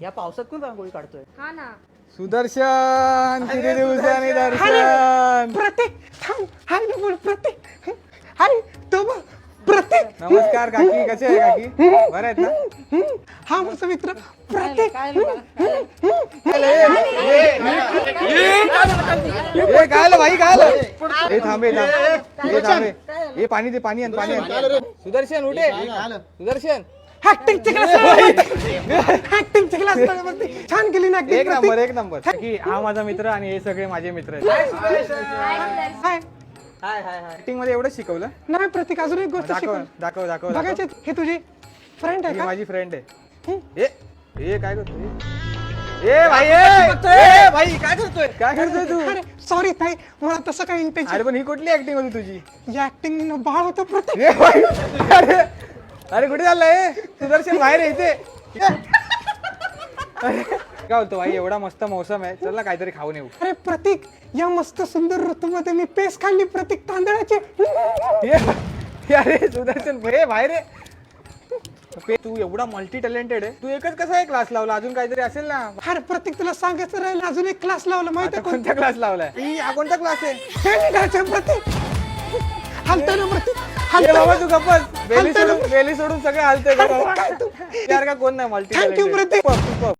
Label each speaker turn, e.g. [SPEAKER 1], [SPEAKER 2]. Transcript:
[SPEAKER 1] या पावसात कोण रांगोळी काढतोय?
[SPEAKER 2] हा ना.
[SPEAKER 3] सुदर्शन किती दिवसांनी दर्शन.
[SPEAKER 4] प्रतीक थांब. हाय ना बोल प्रतीक. हाय तो बघ प्रतीक.
[SPEAKER 3] नमस्कार काकी, कसे आहे काकी? बरं आहेत ना?
[SPEAKER 4] हा माझा मित्र प्रतीक.
[SPEAKER 3] ए काय आलं भाई, काय आलं? ए थांबे थांबे. ए पाणी दे, पाणी आण, पाणी आण. सुदर्शन उठे. सुदर्शन
[SPEAKER 4] ऍक्टिंगचे क्लास. ऍक्टिंगचे क्लास छान केली ना
[SPEAKER 3] एक
[SPEAKER 4] ऍक्टिंग.
[SPEAKER 3] नंबर, एक नंबर. की हा माझा मित्र आणि हे सगळे माझे मित्र आहेत.
[SPEAKER 4] हाय.
[SPEAKER 1] हाय हाय हाय.
[SPEAKER 3] ऍक्टिंग मध्ये एवढंच शिकवलं?
[SPEAKER 4] नाही प्रतीक अजून एक गोष्ट
[SPEAKER 3] दाखव
[SPEAKER 4] शिकव.
[SPEAKER 3] दाखव दाखव.
[SPEAKER 4] बघायचे हे तुझी फ्रेंड आहे
[SPEAKER 3] ही
[SPEAKER 4] का?
[SPEAKER 3] माझी फ्रेंड आहे. ए काय करतोय? ए भाई, ए भाई काय करतोय? काय करतोय तू?
[SPEAKER 4] अरे सॉरी ताई, मला तसं काही इंटेन्शन.
[SPEAKER 3] अरे पण ही कुठली ऍक्टिंग होती तुझी?
[SPEAKER 4] या ऍक्टिंग बाळ होतं प्रतीक.
[SPEAKER 3] ए भाई, अरे अरे कुठे चाललाय? सुदर्शन बाहेर आहे इथे. अरे, काय बोलतो भाई, एवढा मस्त मौसम आहे, चल ना काहीतरी खाऊन येऊ.
[SPEAKER 4] अरे प्रतीक, या मस्त सुंदर ऋतूमध्ये मी पेस खाल्ली प्रतीक तांदळाची.
[SPEAKER 3] अरे सुदर्शन बाहेर आहे. तू एवढा मल्टी टॅलेंटेड आहे, तू एकच कसा आहे क्लास लावला? अजून काहीतरी असेल ना?
[SPEAKER 4] अरे प्रतीक तुला सांगायचं राहिलं, अजून एक क्लास लावला माहिती
[SPEAKER 3] आता
[SPEAKER 4] आहे
[SPEAKER 3] कोणता क्लास लावलाय? हा कोणता क्लास आहे?
[SPEAKER 4] हे निघायचं प्रतीक. हलतोय ना प्रतीक,
[SPEAKER 3] ए
[SPEAKER 4] हलतोय
[SPEAKER 3] बाबा
[SPEAKER 4] ना.
[SPEAKER 3] तू गप्पच. बेली सोडून सगळे हलते. यार का कोण नाही मल्टी
[SPEAKER 4] Thank you,
[SPEAKER 3] टॅलेंटेड.